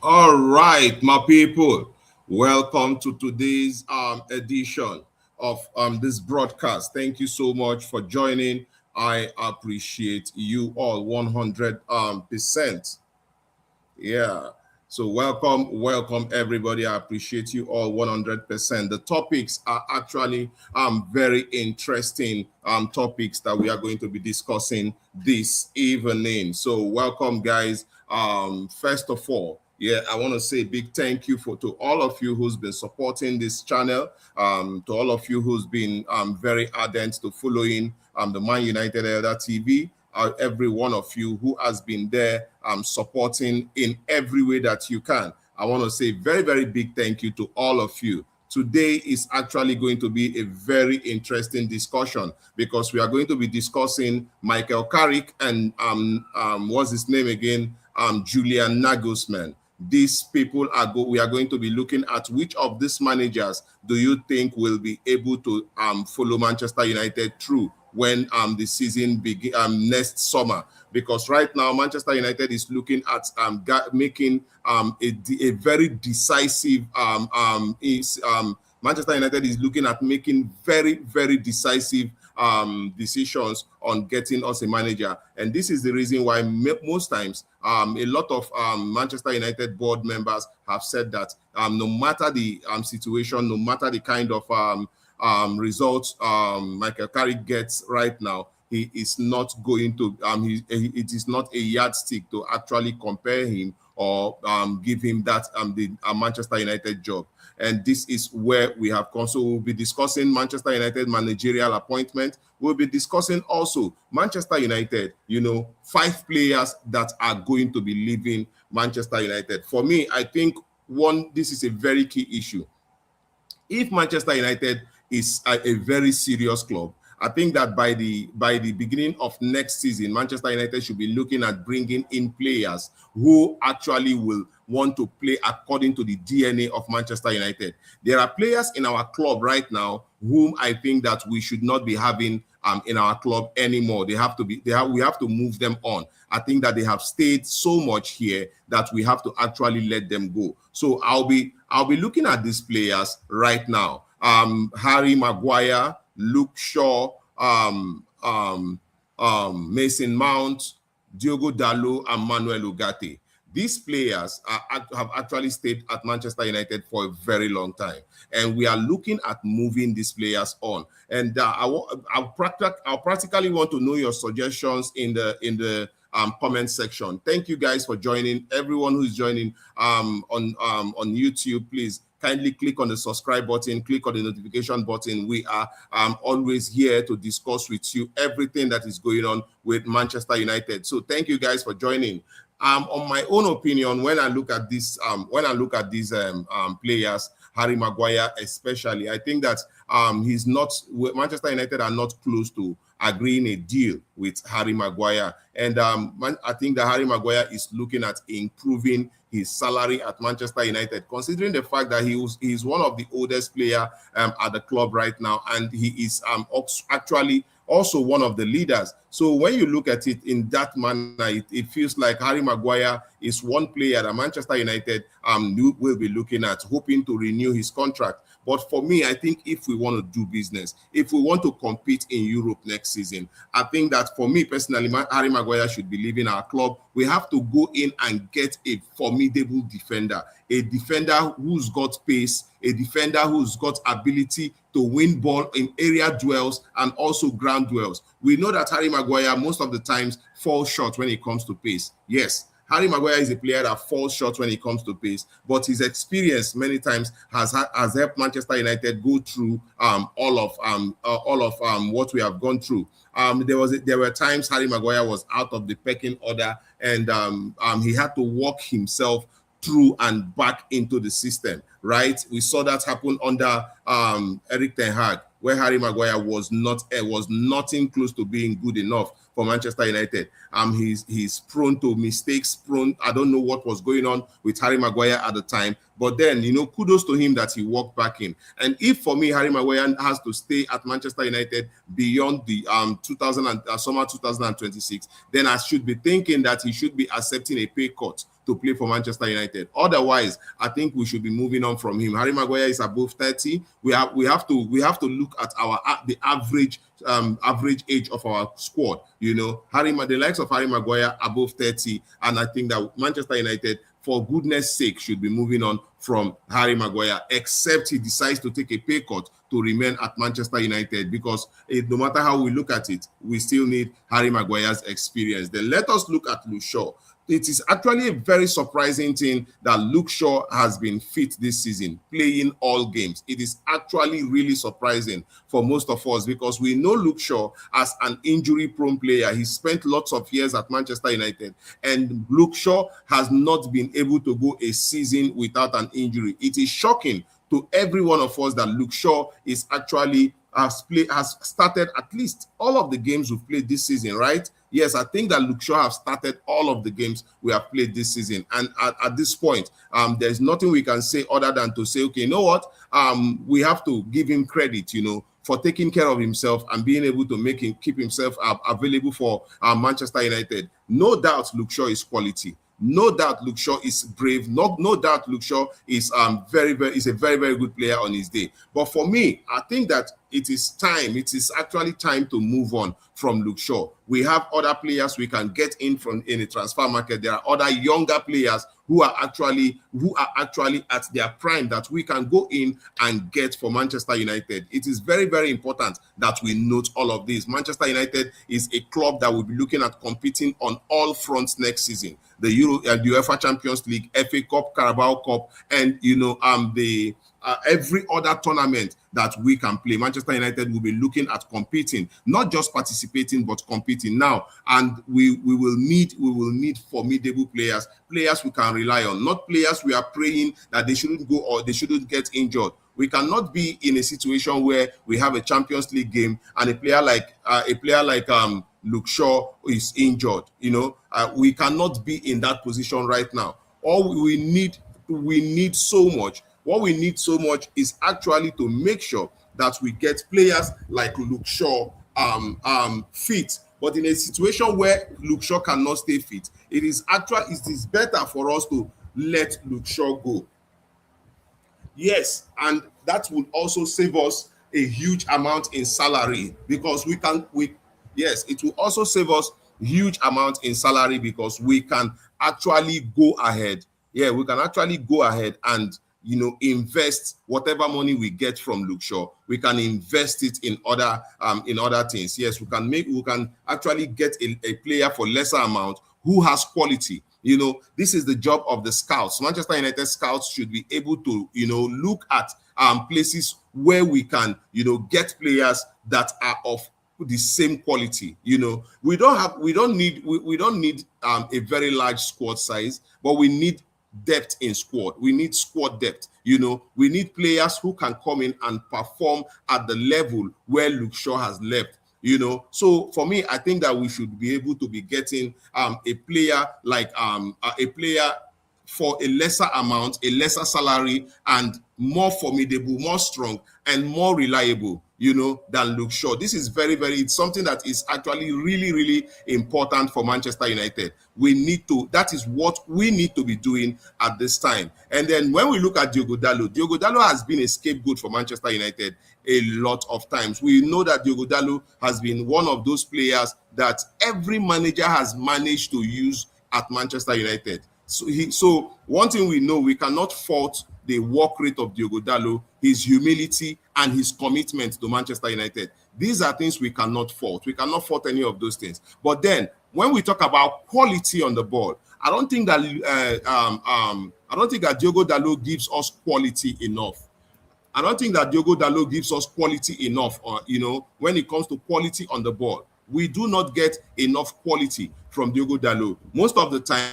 All right, my people, welcome to today's edition of this broadcast. Thank you so much for joining. I appreciate you all 100%. Yeah. So welcome everybody. I appreciate you all 100%. The topics are actually very interesting topics that we are going to be discussing this evening. So welcome guys. First of all, yeah, I want to say a big thank you to all of you who's been supporting this channel, to all of you who's been very ardent to following the Man United Elder TV. Every one of you who has been there supporting in every way that you can. I want to say very big thank you to all of you. Today is actually going to be a very interesting discussion because we are going to be discussing Michael Carrick and what's his name again? Julian Nagelsman. These people we are going to be looking at which of these managers do you think will be able to follow Manchester United through when the season begin next summer, because right now Manchester United is looking at making a very decisive Manchester United is looking at making very decisive decisions on getting us a manager. And this is the reason why most times a lot of Manchester United board members have said that no matter the situation, no matter the kind of results Michael Carrick gets right now, he is not going to it is not a yardstick to actually compare him or give him that the Manchester United job. And this is where we have come. So we'll be discussing Manchester United managerial appointment. We'll be discussing also Manchester United, 5 players that are going to be leaving Manchester United. For me, I think this is a very key issue. If Manchester United is a very serious club, I think that by the beginning of next season, Manchester United should be looking at bringing in players who actually will want to play according to the DNA of Manchester United. There are players in our club right now whom I think that we should not be having in our club anymore. We have to move them on. I think that they have stayed so much here that we have to actually let them go. So I'll be looking at these players right now. Harry Maguire, Luke Shaw, Mason Mount, Diogo Dalot, and Manuel Ugarte. These players have actually stayed at Manchester United for a very long time, and we are looking at moving these players on. And I'll practically want to know your suggestions in the comment section. Thank you guys for joining. Everyone who's joining on YouTube, please kindly click on the subscribe button, click on the notification button. We are always here to discuss with you everything that is going on with Manchester United. So thank you guys for joining. On my own opinion, when I look at these players, Harry Maguire especially, I think that Manchester United are not close to agreeing a deal with Harry Maguire. And I think that Harry Maguire is looking at improving his salary at Manchester United, considering the fact that he's one of the oldest players at the club right now, and he is actually also one of the leaders. So when you look at it in that manner, it feels like Harry Maguire is one player that Manchester United will be looking at, hoping to renew his contract. But for me, I think if we want to do business, if we want to compete in Europe next season, I think that for me personally, Harry Maguire should be leaving our club. We have to go in and get a formidable defender, a defender who's got pace, a defender who's got ability to win ball in area duels and also ground duels. We know that Harry Maguire most of the times falls short when it comes to pace. Yes, Harry Maguire is a player that falls short when it comes to pace, but his experience many times has helped Manchester United go through all of what we have gone through. There were times Harry Maguire was out of the pecking order, and he had to walk himself through and back into the system, right? We saw that happen under Eric Ten Hag, where Harry Maguire was nothing close to being good enough for Manchester United. He's prone to mistakes. I don't know what was going on with Harry Maguire at the time, but then kudos to him that he walked back in. And if for me Harry Maguire has to stay at Manchester United beyond the summer 2026, then I should be thinking that he should be accepting a pay cut to play for Manchester United. Otherwise, I think we should be moving on from him. Harry Maguire is above 30. We have to look at the average age of our squad. You know, the likes of Harry Maguire above 30, and I think that Manchester United, for goodness sake, should be moving on from Harry Maguire, except he decides to take a pay cut to remain at Manchester United, because no matter how we look at it, we still need Harry Maguire's experience. Then let us look at Luke Shaw. It is actually a very surprising thing that Luke Shaw has been fit this season, playing all games. It is actually really surprising for most of us, because we know Luke Shaw as an injury-prone player. He spent lots of years at Manchester United, and Luke Shaw has not been able to go a season without an injury. It is shocking to every one of us that Luke Shaw is actually has started at least all of the games we've played this season, right? Yes, I think that Luke Shaw has started all of the games we have played this season. And at this point, there's nothing we can say other than to say, okay, you know what? We have to give him credit, you know, for taking care of himself and being able to keep himself available for Manchester United. No doubt Luke Shaw is quality. No doubt Luke Shaw is brave. No doubt Luke Shaw is a very, very good player on his day. But for me, I think that it is time. It is actually time to move on from Luke Shaw. We have other players we can get in the transfer market. There are other younger players who are actually at their prime that we can go in and get for Manchester United. It is very, very important that we note all of this. Manchester United is a club that will be looking at competing on all fronts next season. The UEFA Champions League, FA Cup, Carabao Cup, and every other tournament that we can play. Manchester United will be looking at competing, not just participating, but competing now. And we will need formidable players we can rely on, not players we are praying that they shouldn't go or they shouldn't get injured. We cannot be in a situation where we have a Champions League game and a player like Luke Shaw is injured. You know, we cannot be in that position right now. We need so much. What we need so much is actually to make sure that we get players like Luke Shaw fit. But in a situation where Luke Shaw cannot stay fit, it is better for us to let Luke Shaw go. Yes, and that will also save us a huge amount in salary, because it will also save us huge amount in salary, because we can actually go ahead. Yeah, we can actually go ahead and invest whatever money we get from Luke Shaw. We can invest it in other things. Yes, we can actually get a player for lesser amount who has quality. This is the job of the scouts. Manchester United scouts should be able to, look at places where we can, get players that are of the same quality. We don't need a very large squad size, but we need depth in squad. We need squad depth. We need players who can come in and perform at the level where Luke Shaw has left. So for me, I think that we should be able to be getting a player like a player for a lesser amount, a lesser salary, and more formidable, more strong, and more reliable, than Luke Shaw. This is it's something that is actually really, really important for Manchester United. That is what we need to be doing at this time. And then when we look at Diogo Dalot has been a scapegoat for Manchester United a lot of times. We know that Diogo Dalot has been one of those players that every manager has managed to use at Manchester United. So one thing we know, we cannot fault the work rate of Diogo Dalot, his humility, and his commitment to Manchester United. These are things we cannot fault. We cannot fault any of those things. But then, when we talk about quality on the ball, I don't think that Diogo Dalot gives us quality enough. I don't think that Diogo Dalot gives us quality enough. When it comes to quality on the ball, we do not get enough quality from Diogo Dalot. Most of the time,